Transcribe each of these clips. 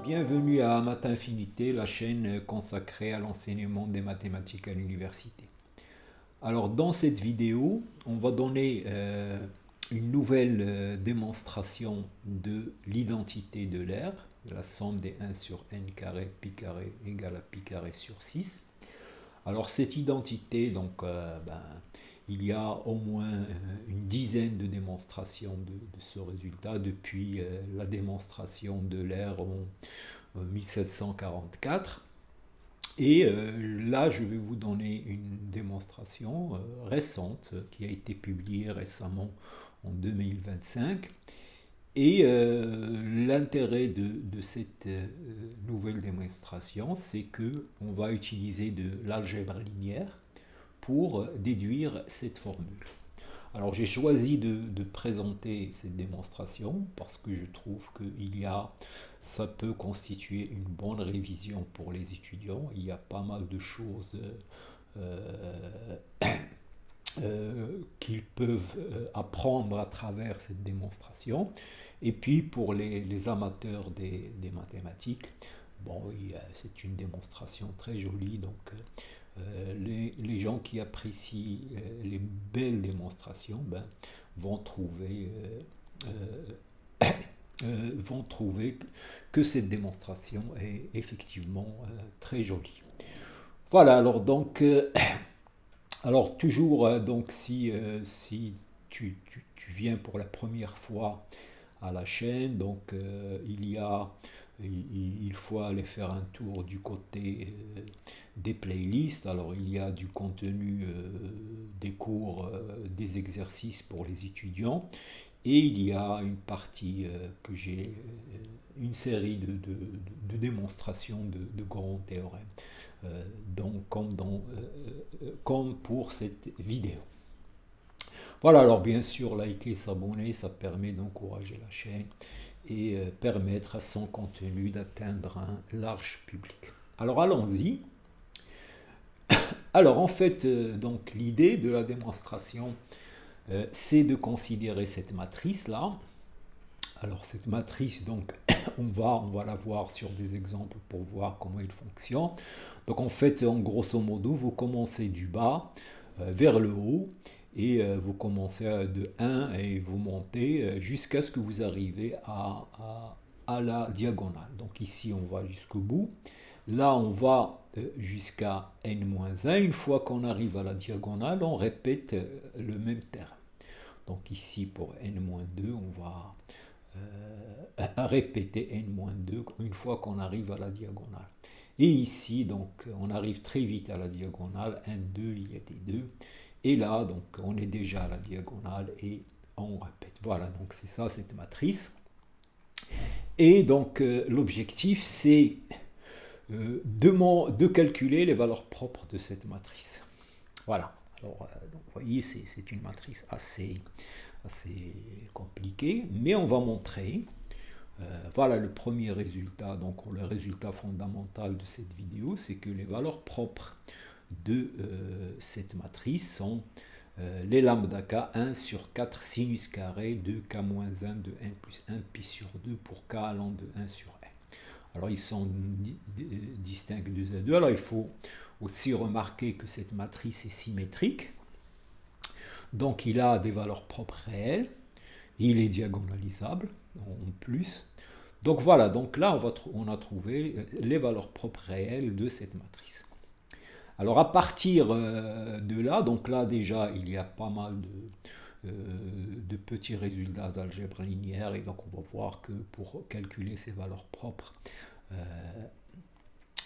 Bienvenue à Math Infinité, la chaîne consacrée à l'enseignement des mathématiques à l'université. Alors dans cette vidéo, on va donner une nouvelle démonstration de l'identité de l'air, la somme des 1 sur n carré pi carré égale à pi carré sur 6. Alors cette identité, donc il y a au moins une dizaine de démonstrations de ce résultat depuis la démonstration de l'air en 1744. Et là, je vais vous donner une démonstration récente qui a été publiée récemment en 2025. Et l'intérêt de cette nouvelle démonstration, c'est qu'on va utiliser de l'algèbre linéaire pour déduire cette formule. Alors j'ai choisi de présenter cette démonstration parce que je trouve que ça peut constituer une bonne révision pour les étudiants. Il y a pas mal de choses qu'ils peuvent apprendre à travers cette démonstration. Et puis pour les amateurs des mathématiques, bon, c'est une démonstration très jolie, donc les gens qui apprécient les belles démonstrations vont trouver que cette démonstration est effectivement très jolie. Voilà, alors donc, alors toujours, donc si tu viens pour la première fois à la chaîne, donc il faut aller faire un tour du côté des playlists. Alors il y a du contenu des cours, des exercices pour les étudiants, et il y a une partie que j'ai une série de démonstrations de grands théorèmes, comme pour cette vidéo. Voilà, alors bien sûr, liker, s'abonner, ça permet d'encourager la chaîne et permettre à son contenu d'atteindre un large public. Alors allons-y. Alors en fait, donc l'idée de la démonstration, c'est de considérer cette matrice-là. Alors cette matrice, donc on va la voir sur des exemples pour voir comment il fonctionne. Donc en fait, en grosso modo, vous commencez du bas vers le haut, et vous commencez de 1 et vous montez jusqu'à ce que vous arrivez à la diagonale. Donc ici on va jusqu'au bout. Là on va jusqu'à n-1. Une fois qu'on arrive à la diagonale, on répète le même terme. Donc ici pour n-2, on va répéter n-2 une fois qu'on arrive à la diagonale. Et ici, donc, on arrive très vite à la diagonale, n2, il y a des 2. Et là, donc, on est déjà à la diagonale et on répète. Voilà, donc c'est ça, cette matrice. Et donc, l'objectif, c'est de calculer les valeurs propres de cette matrice. Voilà. Alors, donc, vous voyez, c'est une matrice assez compliquée, mais on va montrer. Voilà le premier résultat, donc le résultat fondamental de cette vidéo, c'est que les valeurs propres de cette matrice sont les lambda k 1 sur 4 sinus carré de k-1 de n plus 1 pi sur 2 pour k allant de 1 sur n. Alors ils sont distincts de z2. Alors il faut aussi remarquer que cette matrice est symétrique. Donc il a des valeurs propres réelles. Il est diagonalisable en plus. Donc voilà, donc là on a trouvé les valeurs propres réelles de cette matrice. Alors à partir de là, donc là déjà il y a pas mal de petits résultats d'algèbre linéaire, et donc on va voir que pour calculer ces valeurs propres,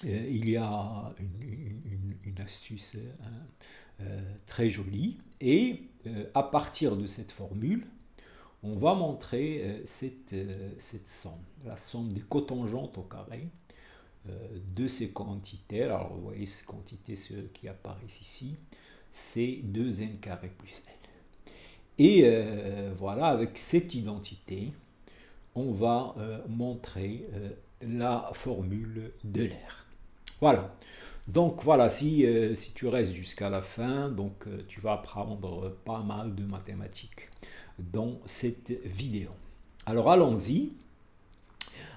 il y a une astuce très jolie. Et à partir de cette formule, on va montrer cette somme, la somme des cotangentes au carré de ces quantités. Alors vous voyez ces quantités, ceux qui apparaissent ici, c'est 2n carré plus n. Et voilà, avec cette identité, on va montrer la formule de l'air. Voilà. Donc voilà, si tu restes jusqu'à la fin, donc tu vas apprendre pas mal de mathématiques dans cette vidéo. Alors allons-y.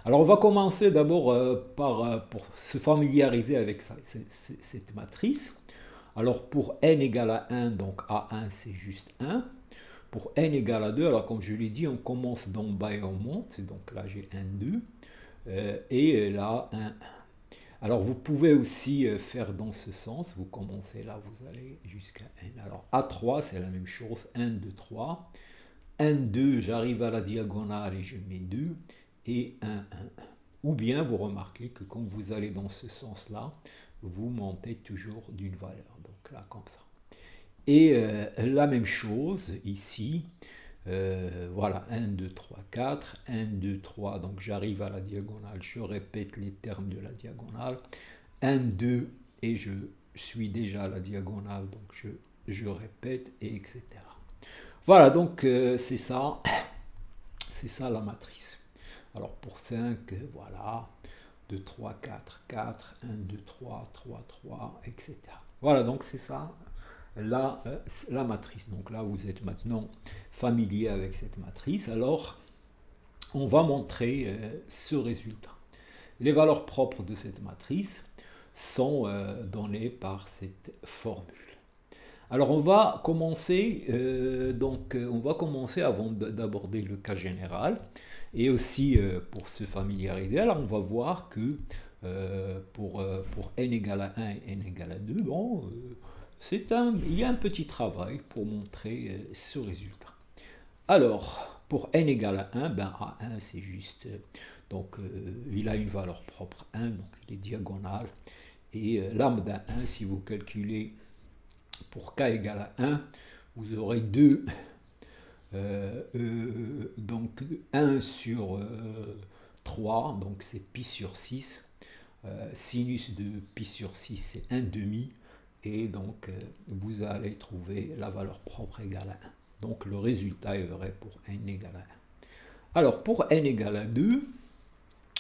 Alors on va commencer d'abord pour se familiariser avec ça, cette matrice. Alors pour n égale à 1, donc A1 c'est juste 1. Pour n égale à 2, alors comme je l'ai dit, on commence d'en bas et on monte. Donc là j'ai 1, 2. Et là 1, 1. Alors vous pouvez aussi faire dans ce sens. Vous commencez là, vous allez jusqu'à n. Alors A3 c'est la même chose. 1, 2, 3. 1, 2, j'arrive à la diagonale et je mets 2. Et 1, 1, 1. Ou bien vous remarquez que quand vous allez dans ce sens-là, vous montez toujours d'une valeur. Donc là, comme ça. Et la même chose ici. Voilà, 1, 2, 3, 4. 1, 2, 3. Donc j'arrive à la diagonale. Je répète les termes de la diagonale. 1, 2. Et je suis déjà à la diagonale. Donc je répète, et etc. Voilà, donc c'est ça. C'est ça la matrice. Alors pour 5, voilà. 2, 3, 4, 4, 1, 2, 3, 3, 3, etc. Voilà, donc c'est ça la matrice. Donc là, vous êtes maintenant familier avec cette matrice. Alors, on va montrer ce résultat. Les valeurs propres de cette matrice sont données par cette formule. Alors, on va commencer, avant d'aborder le cas général, et aussi pour se familiariser. Alors, on va voir que pour n égale à 1 et n égale à 2, bon, il y a un petit travail pour montrer ce résultat. Alors, pour n égale à 1, ben A1 c'est juste, il a une valeur propre 1, donc il est diagonal. Et lambda 1, si vous calculez pour k égale à 1, vous aurez 2, donc 1 sur 3, donc c'est pi sur 6. Sinus de pi sur 6, c'est 1 demi. Et donc, vous allez trouver la valeur propre égale à 1. Donc, le résultat est vrai pour n égale à 1. Alors, pour n égale à 2,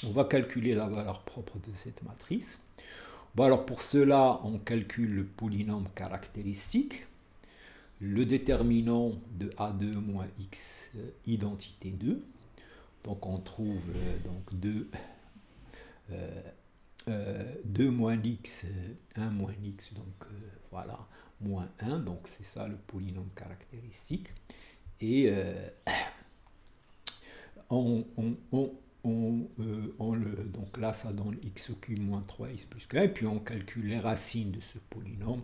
on va calculer la valeur propre de cette matrice. Bon, alors, pour cela, on calcule le polynôme caractéristique, le déterminant de A2 moins x identité 2. Donc, on trouve 2 moins x, 1 moins x, donc voilà, moins 1, donc c'est ça le polynôme caractéristique. Et donc là, ça donne x au cube moins 3x plus 1, et puis on calcule les racines de ce polynôme,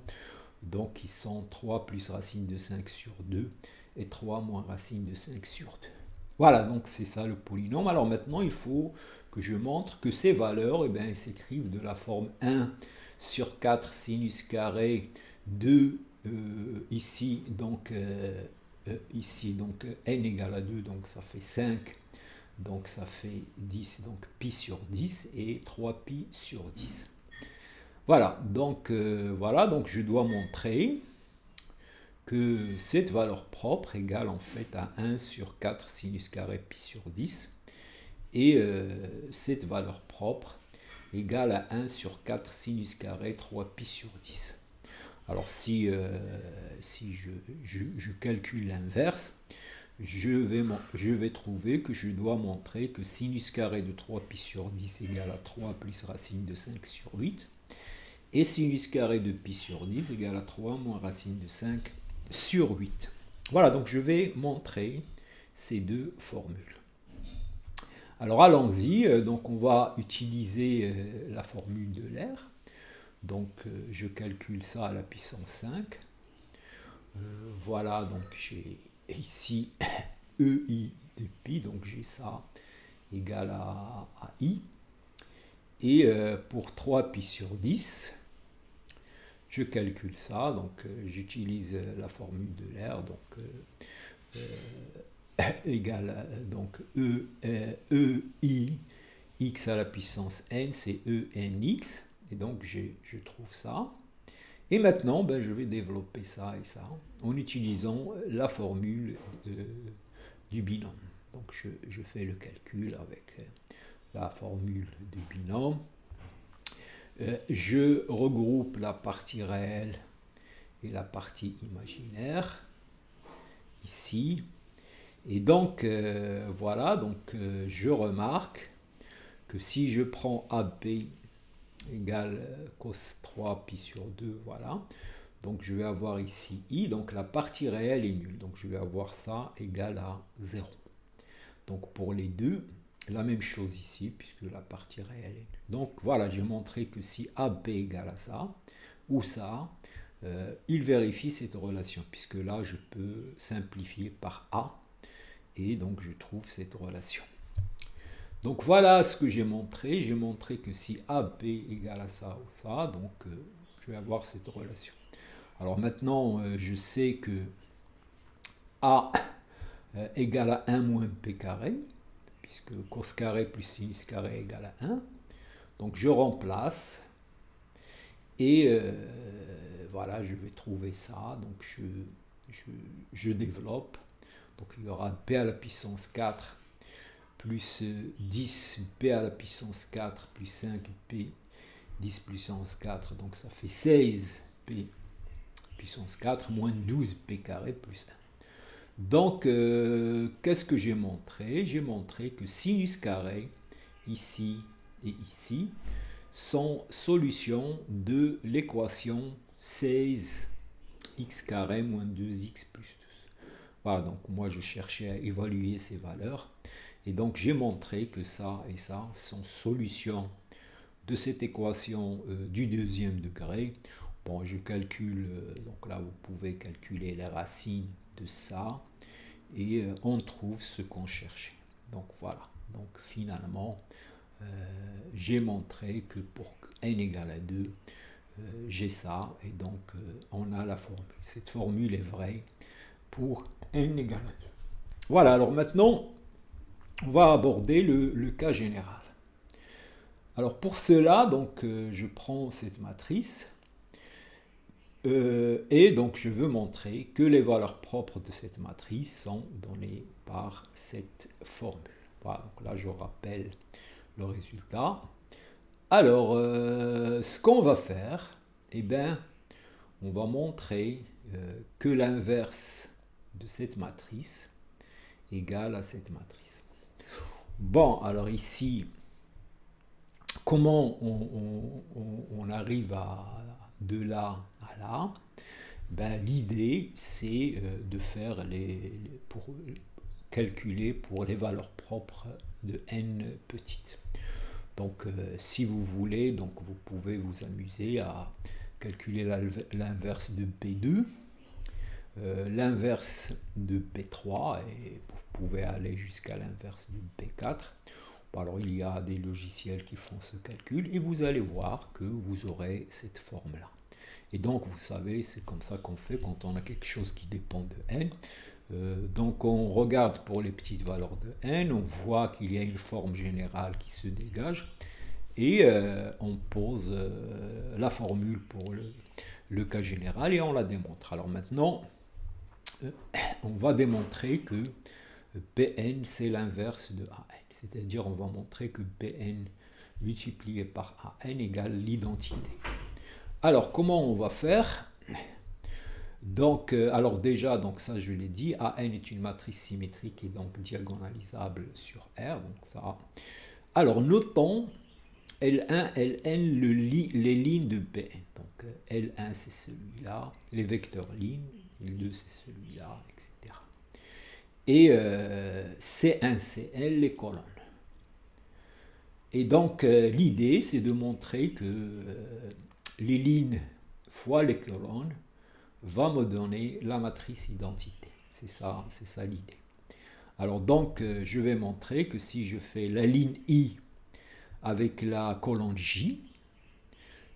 donc ils sont 3 plus racine de 5 sur 2, et 3 moins racine de 5 sur 2. Voilà, donc c'est ça le polynôme. Alors maintenant, il faut que je montre que ces valeurs, s'écrivent de la forme 1 sur 4 sinus carré de ici, donc n égale à 2, donc ça fait 5, donc ça fait 10, donc pi sur 10, et 3 pi sur 10. Voilà, donc je dois montrer que cette valeur propre égale en fait à 1 sur 4 sinus carré pi sur 10. Et cette valeur propre égale à 1 sur 4 sinus carré 3 pi sur 10. Alors si je calcule l'inverse, je vais trouver que je dois montrer que sinus carré de 3 pi sur 10 égale à 3 plus racine de 5 sur 8. Et sinus carré de pi sur 10 égale à 3 moins racine de 5 sur 8. Voilà, donc je vais montrer ces deux formules. Alors allons-y, donc on va utiliser la formule de l'air. Donc je calcule ça à la puissance 5. Voilà, donc j'ai ici EI de pi, donc j'ai ça égal à I. Et pour 3 pi sur 10, je calcule ça, donc j'utilise la formule de l'air, donc égale donc EI x à la puissance n, c'est ENX, et donc je trouve ça. Et maintenant, je vais développer ça et ça en utilisant la formule du binôme. Donc je fais le calcul avec la formule du binôme. Je regroupe la partie réelle et la partie imaginaire ici. Et donc voilà, donc je remarque que si je prends AB égale cos 3 pi sur 2, voilà. Donc je vais avoir ici I, donc la partie réelle est nulle. Donc je vais avoir ça égal à 0. Donc pour les deux, la même chose ici, puisque la partie réelle est nulle. Donc voilà, j'ai montré que si AB égale à ça, ou ça, il vérifie cette relation, puisque là je peux simplifier par A, et donc je trouve cette relation. Donc voilà ce que j'ai montré. J'ai montré que si AB égale à ça ou ça, donc je vais avoir cette relation. Alors maintenant, je sais que A égale à 1 moins B carré, puisque cos carré plus sinus carré égale à 1. Donc je remplace, et voilà, je vais trouver ça. Donc je développe. Donc il y aura B à la puissance 4 plus 10b à la puissance 4 plus 5b 10 puissance 4, donc ça fait 16b puissance 4 moins 12b carré plus 1. Donc qu'est-ce que j'ai montré? J'ai montré que sinus carré ici et ici sont solutions de l'équation 16x carré moins 2x plus 12. Voilà, donc moi je cherchais à évaluer ces valeurs. Et donc j'ai montré que ça et ça sont solutions de cette équation du deuxième degré. Bon, je calcule, donc là vous pouvez calculer les racines de ça, et on trouve ce qu'on cherchait. Donc voilà, donc finalement j'ai montré que pour n égale à 2, j'ai ça, et donc on a la formule. Cette formule est vraie pour n égale à 2. Voilà, alors maintenant on va aborder le cas général. Alors pour cela, donc je prends cette matrice et donc je veux montrer que les valeurs propres de cette matrice sont données par cette formule. Voilà, donc là je rappelle le résultat. Alors ce qu'on va faire, eh bien, on va montrer que l'inverse de cette matrice égale à cette matrice. Bon, alors ici, comment on arrive de là à là? Ben, l'idée, c'est de faire pour calculer pour les valeurs propres de n petites. Donc, si vous voulez, donc vous pouvez vous amuser à calculer l'inverse de P2, l'inverse de P3, et vous pouvez aller jusqu'à l'inverse de P4. Alors il y a des logiciels qui font ce calcul, et vous allez voir que vous aurez cette forme-là. Et donc vous savez, c'est comme ça qu'on fait quand on a quelque chose qui dépend de n. Donc on regarde pour les petites valeurs de n, on voit qu'il y a une forme générale qui se dégage, et on pose la formule pour le cas général, et on la démontre. Alors maintenant, on va démontrer que Pn c'est l'inverse de An, c'est-à-dire on va montrer que Pn multiplié par An égale l'identité. Alors comment on va faire? Donc, alors déjà, donc ça je l'ai dit, An est une matrice symétrique et donc diagonalisable sur R. Donc ça. Alors notons L1, Ln, les lignes de Pn. Donc L1 c'est celui-là, les vecteurs lignes, L2 c'est celui-là, etc. Et C1, Cl, les colonnes. Et donc l'idée c'est de montrer que les lignes fois les colonnes va me donner la matrice identité. C'est ça l'idée. Alors donc, je vais montrer que si je fais la ligne I avec la colonne J,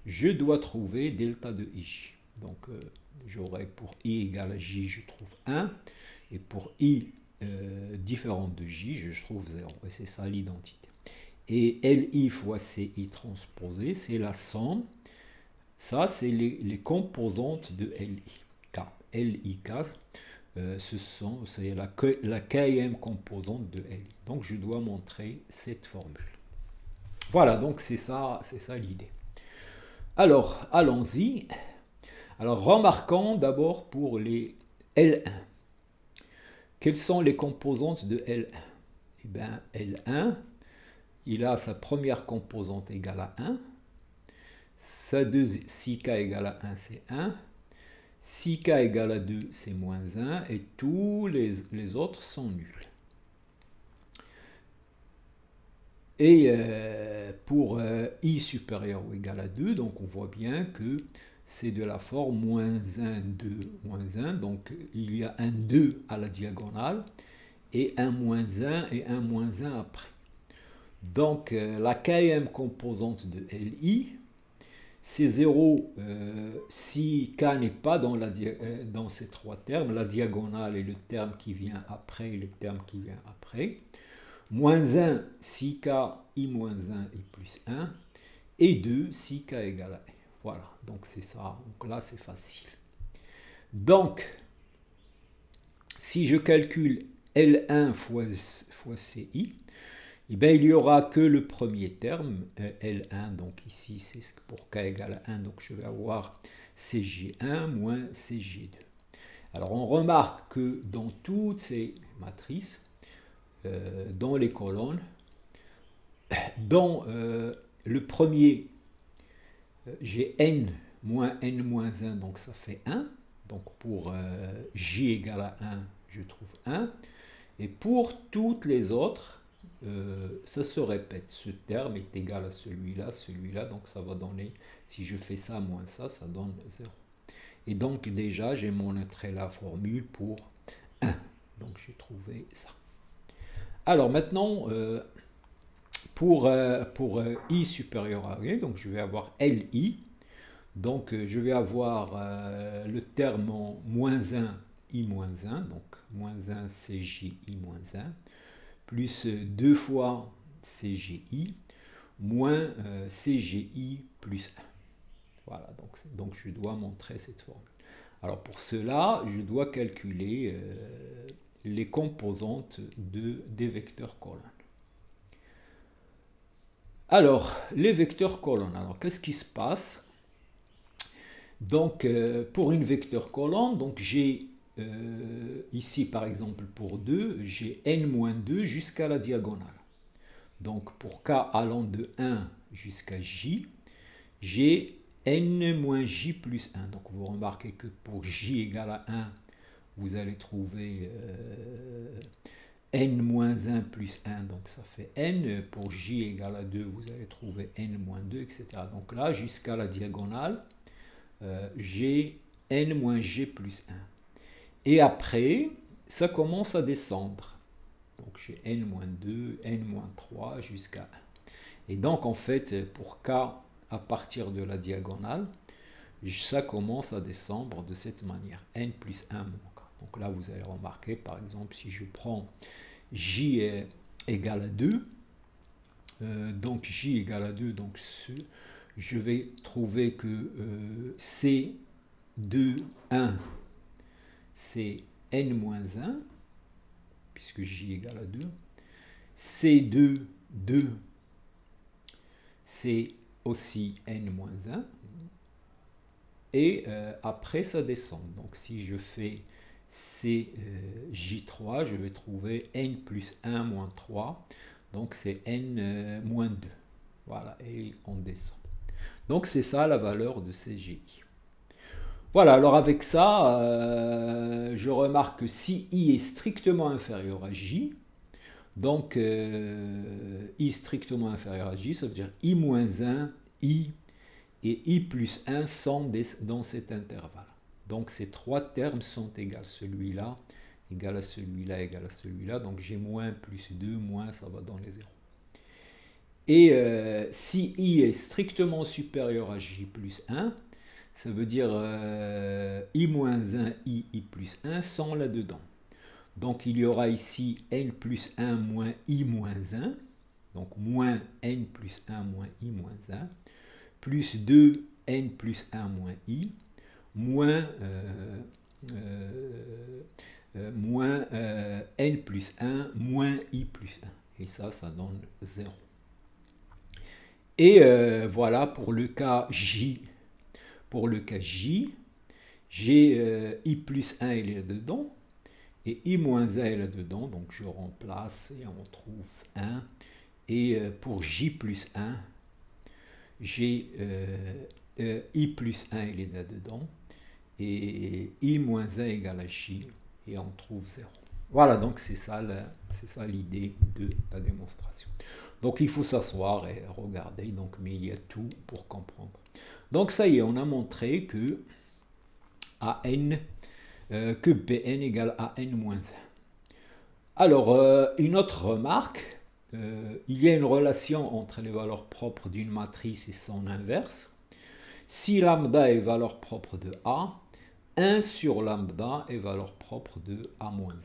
je dois trouver delta de IJ. Donc, j'aurai pour I égale à J, je trouve 1. Et pour I différente de J, je trouve 0. Et c'est ça l'identité. Et LI fois CI transposé, c'est la somme. Ça, c'est les composantes de LI. K. LIK, c'est la kème composante de LI. Donc, je dois montrer cette formule. Voilà, donc c'est ça l'idée. Alors, allons-y. Alors, remarquons d'abord pour les L1. Quelles sont les composantes de L1? Eh bien, L1, il a sa première composante égale à 1. Si k égale à 1, c'est 1. Si k égale à 2, c'est moins 1. Et tous les autres sont nuls. Et pour i supérieur ou égal à 2, donc on voit bien que c'est de la forme moins 1, 2, moins 1. Donc il y a un 2 à la diagonale et un moins 1 et un moins 1 après. Donc la kème composante de Li, c'est 0 si k n'est pas dans ces trois termes, la diagonale est le terme qui vient après et le terme qui vient après. Moins 1 si k i moins 1 est plus 1. Et 2 si k égale à 1. Voilà, donc c'est ça. Donc là, c'est facile. Donc, si je calcule L1 fois CI, eh bien, il n'y aura que le premier terme, L1, donc ici c'est pour k égale à 1, donc je vais avoir CG1 moins CG2. Alors on remarque que dans toutes ces matrices, dans les colonnes, dans le premier, j'ai n moins n moins 1, donc ça fait 1. Donc pour j égale à 1, je trouve 1. Et pour toutes les autres, ça se répète. Ce terme est égal à celui-là, donc ça va donner, si je fais ça moins ça, ça donne 0. Et donc déjà, j'ai montré la formule pour 1. Donc j'ai trouvé ça. Alors maintenant, pour i supérieur à 1, donc je vais avoir Li. Donc je vais avoir le terme en moins 1, i moins 1, donc moins 1 CGI moins 1, plus 2 fois CGI, moins CGI plus 1. Voilà, donc je dois montrer cette formule. Alors pour cela, je dois calculer les composantes des vecteurs colonnes. Alors, les vecteurs colonnes, alors qu'est-ce qui se passe? Donc, pour une vecteur colonne, donc j'ai ici par exemple pour 2, j'ai n-2 jusqu'à la diagonale. Donc pour k allant de 1 jusqu'à j, j'ai n-j plus 1. Donc vous remarquez que pour j égale à 1, vous allez trouver n-1 plus 1, donc ça fait n. Pour j égale à 2, vous allez trouver n-2, etc. Donc là, jusqu'à la diagonale, j'ai n-g plus 1. Et après, ça commence à descendre. Donc j'ai n-2, n-3 jusqu'à 1. Et donc en fait, pour k à partir de la diagonale, ça commence à descendre de cette manière. N plus 1 moins k. Donc là, vous allez remarquer, par exemple, si je prends j égale à 2, donc j égale à 2, donc je vais trouver que C2, 1, c'est n-1, puisque j égale à 2. C2, 2, c'est aussi n-1. Et après, ça descend. Donc si je fais CJ3, je vais trouver n plus 1 moins 3. Donc c'est n moins 2. Voilà, et on descend. Donc c'est ça la valeur de CGI. Voilà, alors avec ça, je remarque que si I est strictement inférieur à J, donc I strictement inférieur à J, ça veut dire I moins 1, I et I plus 1 sont dans cet intervalle. Donc ces trois termes sont égaux. Celui-là, égal à celui-là, égal à celui-là. Donc j'ai moins plus 2, moins, ça va dans les zéros. Et si I est strictement supérieur à J plus 1, ça veut dire I moins 1, I plus 1 sont là-dedans. Donc il y aura ici n plus 1 moins I moins 1. Donc moins n plus 1 moins I moins 1. Plus 2 n plus 1 moins I. Moins n plus 1 moins I plus 1. Et ça donne 0. Et voilà pour le cas J. Pour le cas J, j'ai I plus 1 il est là-dedans, et I moins 1 est là-dedans, donc je remplace et on trouve 1. Et pour j plus 1, j'ai i plus 1, il est là-dedans. Et i moins 1 égale à j, et on trouve 0. Voilà, donc c'est ça l'idée de la démonstration. Donc il faut s'asseoir et regarder, donc, mais il y a tout pour comprendre. Donc ça y est, on a montré que que Bn égale an moins 1. Alors, une autre remarque, il y a une relation entre les valeurs propres d'une matrice et son inverse. Si lambda est valeur propre de A, 1 sur lambda est valeur propre de A moins 1.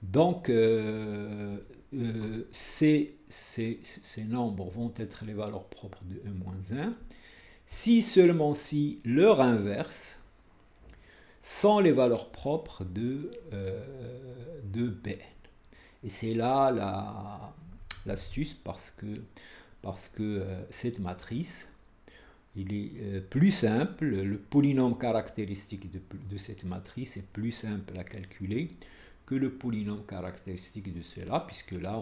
Donc, ces nombres vont être les valeurs propres de E moins 1, si seulement si leur inverse sont les valeurs propres de Bn. Et c'est là l'astuce, parce que cette matrice, il est plus simple, le polynôme caractéristique de cette matrice est plus simple à calculer que le polynôme caractéristique de cela, puisque là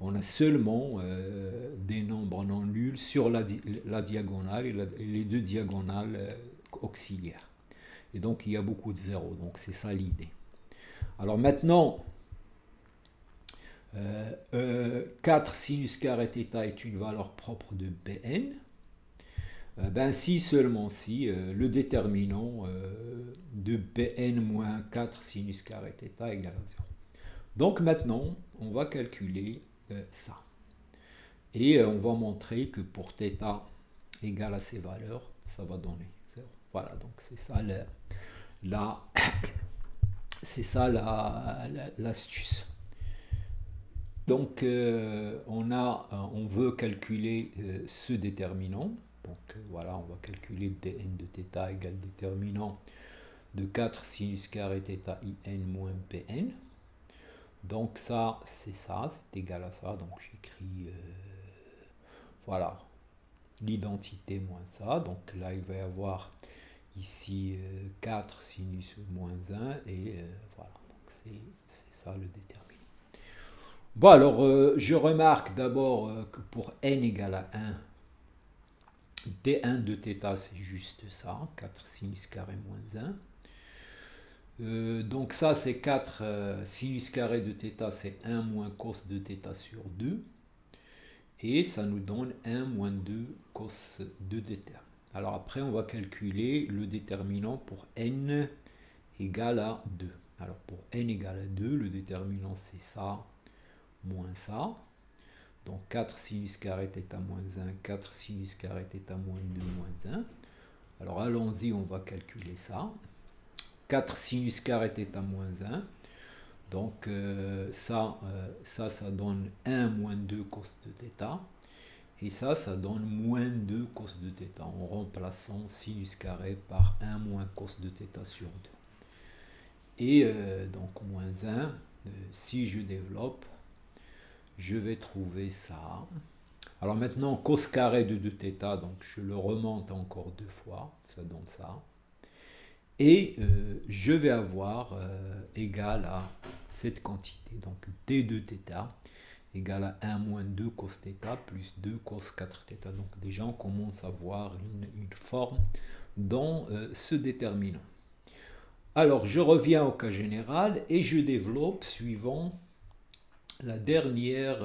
on a seulement des nombres non nuls sur la diagonale et les deux diagonales auxiliaires. Et donc il y a beaucoup de zéros, donc c'est ça l'idée. Alors maintenant, 4 sinus carré θ est une valeur propre de Bn. Ben si seulement si le déterminant de Bn moins 4 sinus carré θ égale à 0. Donc maintenant, on va calculer ça. Et on va montrer que pour θ égale à ces valeurs, ça va donner 0. Voilà, donc c'est ça l'astuce. Donc on veut calculer ce déterminant. Donc voilà, on va calculer dn de θ égale déterminant de 4 sinus carré θ in moins Bn. Donc ça, c'est égal à ça. Donc j'écris, voilà, l'identité moins ça. Donc là, il va y avoir ici 4 sinus moins 1, et voilà, donc c'est ça le déterminant. Bon, alors, je remarque d'abord que pour n égale à 1, d1 de θ, c'est juste ça, 4 sinus carré moins 1. Donc ça, c'est 4 sinus carré de θ, c'est 1 moins cos de θ sur 2. Et ça nous donne 1 moins 2 cos de θ. Alors après, on va calculer le déterminant pour n égale à 2. Alors pour n égale à 2, le déterminant c'est ça, moins ça. Donc 4 sinus carré θ moins 1, 4 sinus carré θ moins 2 moins 1. Alors allons-y, on va calculer ça. 4 sinus carré θ moins 1. Donc ça donne 1 moins 2 cos de θ. Et ça donne moins 2 cos de θ, en remplaçant sinus carré par 1 moins cos de θ sur 2. Et donc moins 1, si je développe, je vais trouver ça. Alors maintenant, cos carré de 2θ, donc je le remonte encore 2 fois, ça donne ça. Et je vais avoir égal à cette quantité, donc d de θ égale à 1 moins 2 cos θ plus 2 cos 4θ. Donc déjà on commence à voir une forme dans ce déterminant. Alors je reviens au cas général et je développe suivant la dernière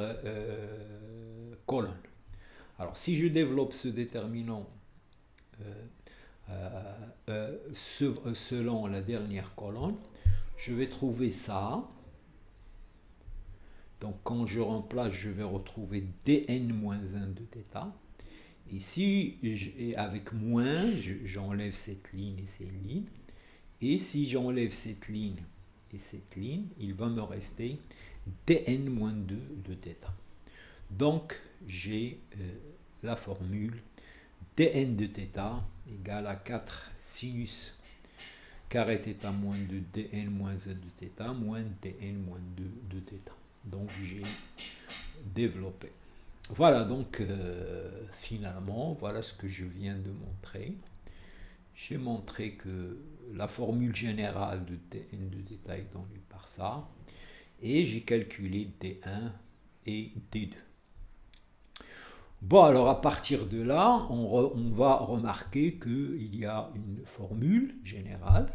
colonne. Alors si je développe ce déterminant selon la dernière colonne, je vais trouver ça. Donc quand je remplace, je vais retrouver dn moins 1 de θ. Et si avec moins, j'enlève cette ligne et cette ligne. Et si j'enlève cette ligne et cette ligne, il va me rester dn moins 2 de θ. Donc j'ai la formule dn de θ égale à 4 sinus carré θ moins 2 dn moins 1 de θ moins dn moins 2 de θ. Donc j'ai développé. Voilà, donc finalement, voilà ce que je viens de montrer. J'ai montré que la formule générale de dn de θ est donnée par ça. Et j'ai calculé d1 et D2. Bon, alors à partir de là, on va remarquer qu'il y a une formule générale.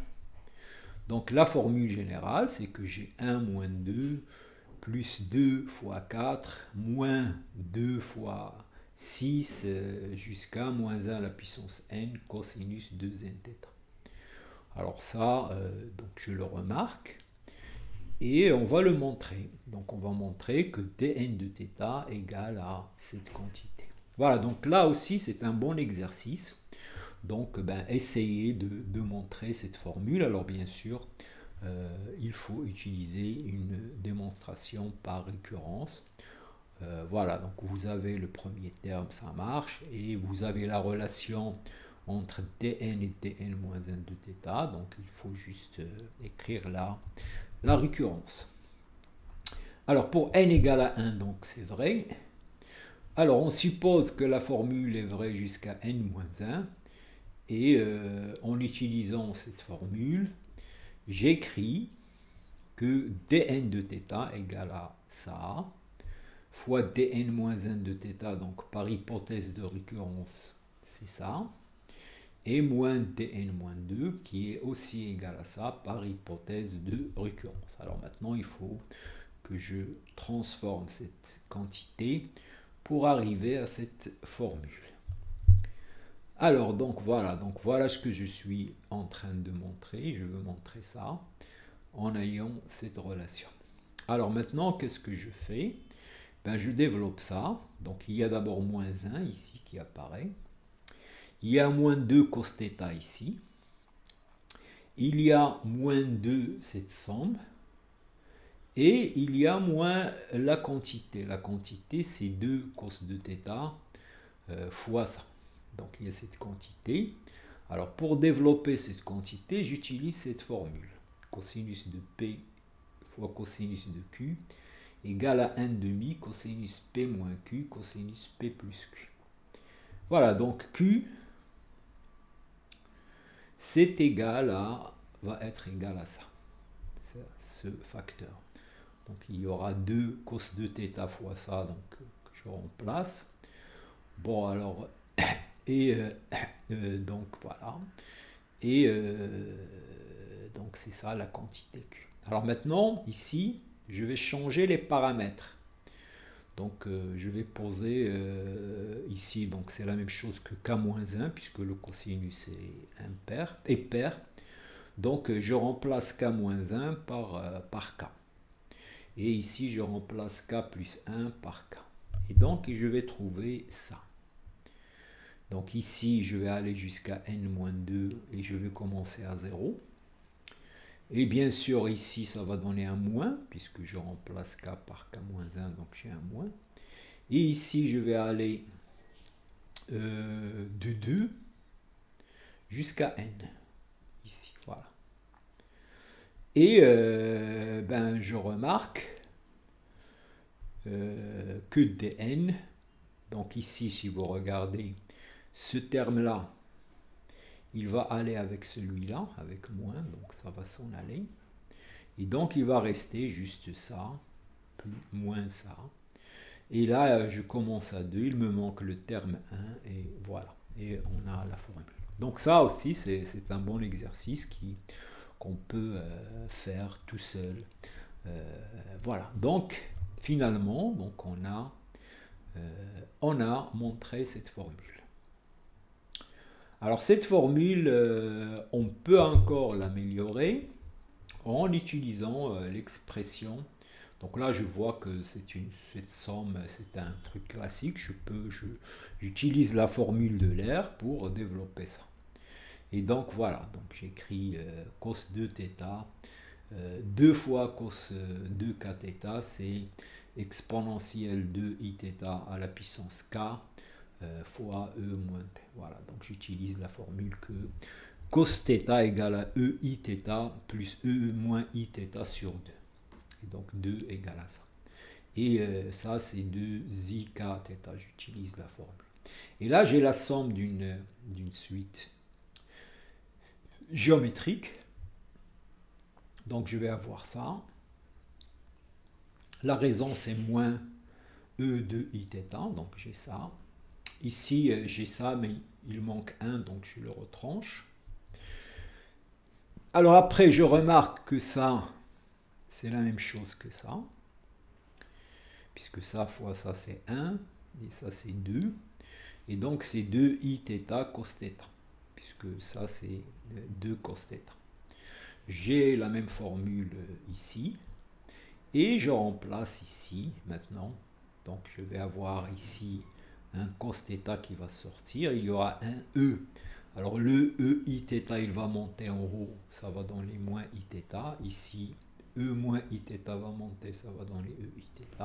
Donc la formule générale, c'est que j'ai 1 moins 2 plus 2 fois 4 moins 2 fois 6 jusqu'à moins 1 à la puissance n cosinus 2n θ. Alors ça, donc je le remarque et on va le montrer. Donc on va montrer que dn de θ égale à cette quantité. Voilà, donc là aussi c'est un bon exercice. Donc essayez de montrer cette formule. Alors bien sûr, il faut utiliser une démonstration par récurrence. Voilà, donc vous avez le premier terme, ça marche, et vous avez la relation entre dn et dn moins 1 de θ, donc il faut juste écrire là la récurrence. Alors pour n égale à 1, donc c'est vrai. Alors on suppose que la formule est vraie jusqu'à n moins 1, et en utilisant cette formule, j'écris que dn de θ égale à ça, fois dn moins 1 de θ, donc par hypothèse de récurrence, c'est ça, et moins dn moins 2, qui est aussi égal à ça par hypothèse de récurrence. Alors maintenant, il faut que je transforme cette quantité pour arriver à cette formule. Alors, donc voilà ce que je suis en train de montrer. Je veux montrer ça en ayant cette relation. Alors maintenant, qu'est-ce que je fais? Je développe ça. Donc il y a d'abord moins 1 ici qui apparaît. Il y a moins 2 cos θ ici. Il y a moins 2 cette somme. Et il y a moins la quantité. La quantité, c'est 2 cos de θ fois ça. Donc il y a cette quantité. Alors pour développer cette quantité, j'utilise cette formule. Cosinus de P fois cosinus de Q égale à 1 demi cosinus P moins Q cosinus P plus Q. Voilà, donc Q, c'est égal à, va être égal à ça, ce facteur. Donc il y aura 2 cos de θ fois ça, donc que je remplace. Bon alors, et donc voilà, et donc c'est ça la quantité Q. Alors maintenant, ici, je vais changer les paramètres. Donc je vais poser ici, donc c'est la même chose que K-1, puisque le cosinus est pair. Donc je remplace K-1 par K. Et ici, je remplace K plus 1 par K. Et donc, je vais trouver ça. Donc ici, je vais aller jusqu'à n-2 et je vais commencer à 0. Et bien sûr, ici, ça va donner un moins, puisque je remplace K par K-1, donc j'ai un moins. Et ici, je vais aller de 2 jusqu'à n. Ici, voilà. Et je remarque que dn, donc ici, si vous regardez, ce terme-là, il va aller avec celui-là, avec moins, donc ça va s'en aller. Et donc, il va rester juste ça, plus moins ça. Et là, je commence à 2, il me manque le terme 1, et voilà. Et on a la formule. Donc ça aussi, c'est un bon exercice qu'on peut faire tout seul. Voilà. Donc, finalement, donc on a montré cette formule. Alors cette formule, on peut encore l'améliorer en utilisant l'expression. Donc là, je vois que cette somme, c'est un truc classique. J'utilise la formule de l'air pour développer ça. Et donc voilà, donc j'écris cos 2 θ, 2 fois cos 2 kθ, c'est exponentielle de iθ à la puissance k fois e moins t. Voilà, donc j'utilise la formule que cos θ égale à e iθ plus e moins iθ sur 2. Et donc 2 égale à ça. Et ça, c'est 2 i k θ, j'utilise la formule. Et là, j'ai la somme d'une suite géométrique. Donc je vais avoir ça. La raison, c'est moins E de Iθ, donc j'ai ça. Ici, j'ai ça, mais il manque 1, donc je le retranche. Alors après, je remarque que ça, c'est la même chose que ça. Puisque ça fois ça, c'est 1, et ça, c'est 2. Et donc, c'est 2 Iθ cos θ, puisque ça, c'est 2 cos θ. J'ai la même formule ici, et je remplace ici, maintenant. Donc, je vais avoir ici un cos θ qui va sortir, il y aura un E. Alors, le E Iθ, il va monter en haut, ça va dans les moins Iθ. Ici, E moins Iθ va monter, ça va dans les E Iθ.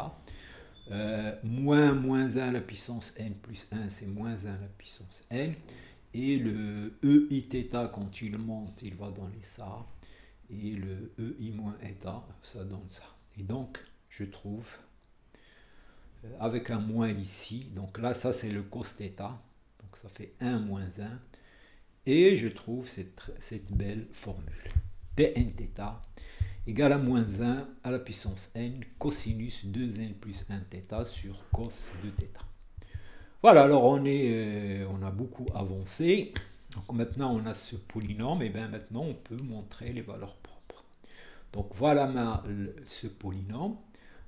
Moins 1 à la puissance n plus 1, c'est moins 1 à la puissance n. Et le E Iθ, quand il monte, il va dans les ça. Et le E I moins eta, ça donne ça. Et donc, je trouve, avec un moins ici, donc là, ça c'est le cos θ, donc ça fait 1 moins 1. Et je trouve cette belle formule. dnθ égale à moins 1 à la puissance n cosinus 2n plus 1 θ sur cos de θ. Voilà, alors on a beaucoup avancé. Donc maintenant on a ce polynôme, et bien maintenant on peut montrer les valeurs propres. Donc voilà ce polynôme.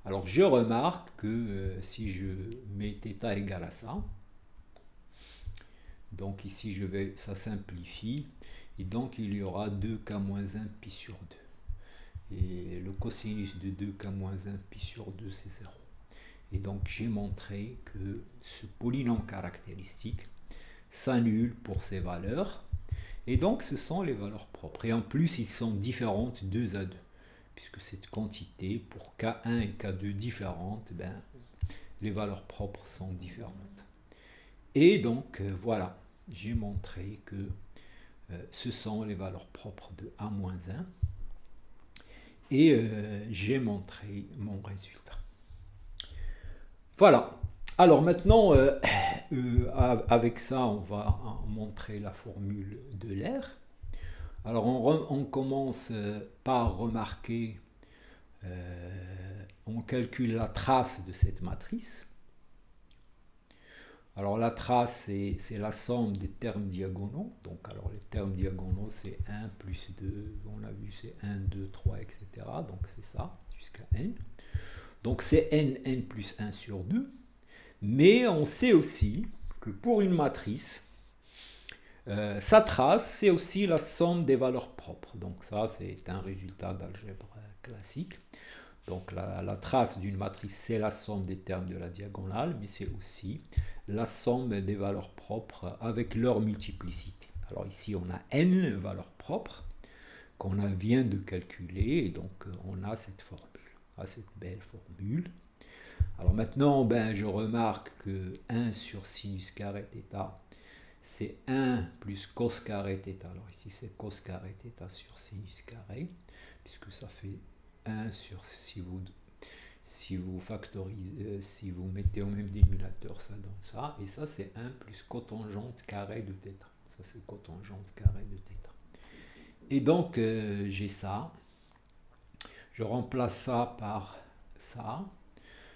Alors je remarque que si je mets θ égale à ça, donc ici ça simplifie, et donc il y aura 2k-1 pi sur 2. Et le cosinus de 2k-1 pi sur 2, c'est 0. Et donc j'ai montré que ce polynôme caractéristique s'annule pour ces valeurs. Et donc ce sont les valeurs propres. Et en plus, ils sont différentes 2 à 2. Puisque cette quantité, pour K1 et K2 différentes, les valeurs propres sont différentes. Et donc voilà, j'ai montré que ce sont les valeurs propres de A-1. Et j'ai montré mon résultat. Voilà. Alors maintenant, avec ça, on va montrer la formule de l'air. Alors on commence par remarquer, on calcule la trace de cette matrice. Alors la trace, c'est la somme des termes diagonaux. Donc alors les termes diagonaux, c'est 1 plus 2, on a vu c'est 1, 2, 3, etc. Donc c'est ça, jusqu'à n. Donc c'est n plus 1 sur 2. Mais on sait aussi que pour une matrice, sa trace, c'est aussi la somme des valeurs propres. Donc ça, c'est un résultat d'algèbre classique. Donc la trace d'une matrice, c'est la somme des termes de la diagonale, mais c'est aussi la somme des valeurs propres avec leur multiplicité. Alors ici, on a n valeurs propres qu'on vient de calculer, et donc on a cette formule, cette belle formule. Alors maintenant, je remarque que 1 sur sinus carré θ, c'est 1 plus cos carré θ. Alors ici, c'est cos carré θ sur sinus carré, puisque ça fait 1 sur, si vous factorisez, si vous mettez au même dénominateur, ça donne ça. Et ça, c'est 1 plus cotangente carré de θ. Ça, c'est cotangente carré de θ. Et donc, j'ai ça. Je remplace ça par ça.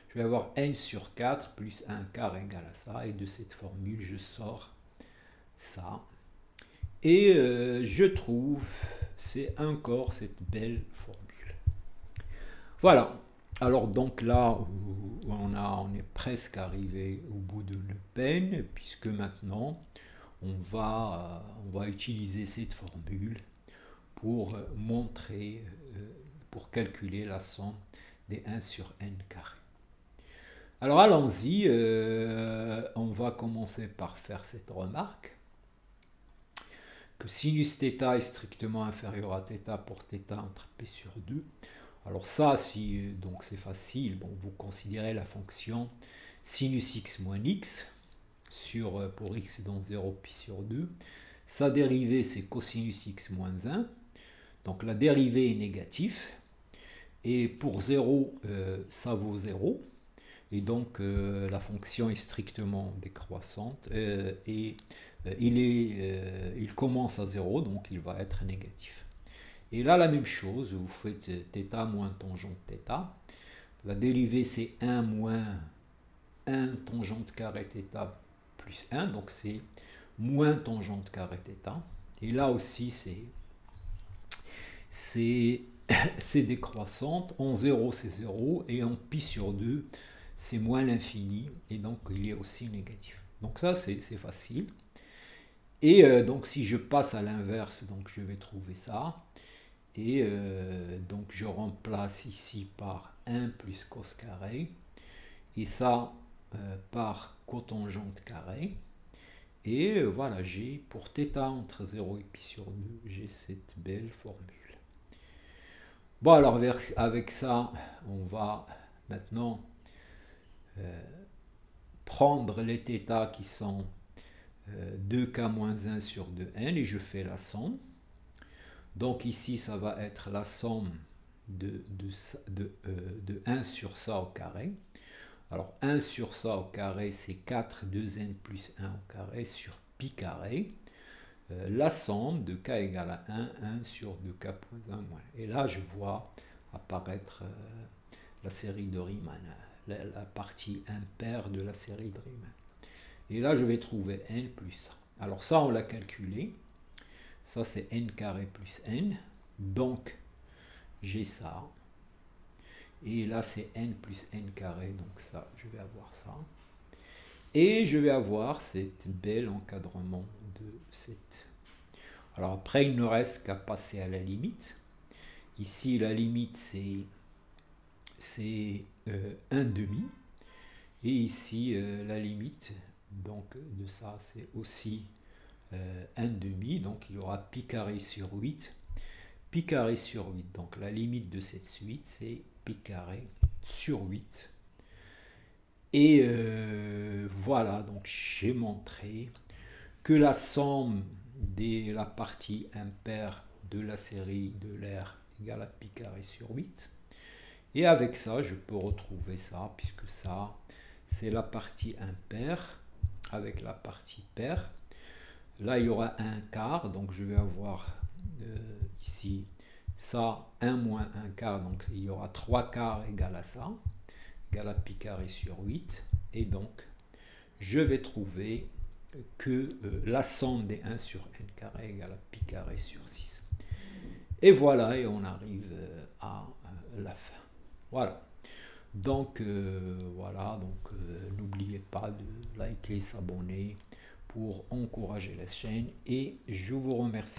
Je vais avoir n sur 4 plus 1 quart égale à ça. Et de cette formule, je sors ça. Et je trouve, c'est encore cette belle formule. Voilà. Alors donc là, on est presque arrivé au bout de la peine, puisque maintenant, on va utiliser cette formule pour montrer, pour calculer la somme des 1 sur n carré. Alors allons-y, on va commencer par faire cette remarque, que sinus θ est strictement inférieur à θ pour θ entre p sur 2. Alors ça, donc c'est facile, bon, vous considérez la fonction sinus x moins x pour x dans 0 pi sur 2. Sa dérivée, c'est cosinus x moins 1. Donc la dérivée est négative. Et pour 0, ça vaut 0. Et donc la fonction est strictement décroissante. Et il commence à 0, donc il va être négatif. Et là, la même chose, vous faites θ moins tangente θ. La dérivée, c'est 1 moins 1 tangente carré θ plus 1, donc c'est moins tangente carré θ. Et là aussi, c'est décroissante. En 0, c'est 0, et en pi sur 2, c'est moins l'infini, et donc il est aussi négatif. Donc ça, c'est facile. Et donc si je passe à l'inverse, donc je vais trouver ça. Et donc je remplace ici par 1 plus cos carré, et ça par cotangente carré. Et voilà, j'ai pour θ entre 0 et pi sur 2, j'ai cette belle formule. Bon, alors avec ça, on va maintenant prendre les θ qui sont 2k-1 sur 2n, et je fais la somme. Donc ici, ça va être la somme de 1 sur ça au carré. Alors 1 sur ça au carré, c'est 4 2n plus 1 au carré sur pi carré. La somme de k égale à 1, 1 sur 2k plus 1 moins. Et là, je vois apparaître la série de Riemann, la partie impaire de la série de Riemann. Et là, je vais trouver n plus ça. Alors ça, on l'a calculé. Ça, c'est n carré plus n. Donc, j'ai ça. Et là, c'est n plus n carré. Donc ça, je vais avoir ça. Et je vais avoir cet bel encadrement de cette. Alors après, il ne reste qu'à passer à la limite. Ici, la limite, c'est 1 demi. Et ici, la limite donc, de ça, c'est aussi 1 demi. Donc, il y aura pi carré sur 8. Pi carré sur 8. Donc, la limite de cette suite, c'est pi carré sur 8. Et voilà, donc j'ai montré que la somme de la partie impaire de la série de l'air égale à pi carré sur 8. Et avec ça, je peux retrouver ça, puisque ça, c'est la partie impaire avec la partie paire. Là, il y aura un quart, donc je vais avoir ici ça, 1 moins 1 quart, donc il y aura 3 quarts égale à ça, égale à pi carré sur 8. Et donc, je vais trouver que la somme des 1 sur n carré égale à pi carré sur 6. Et voilà, et on arrive à la fin. Voilà. Donc, n'oubliez pas de liker, s'abonner pour encourager la chaîne, et je vous remercie.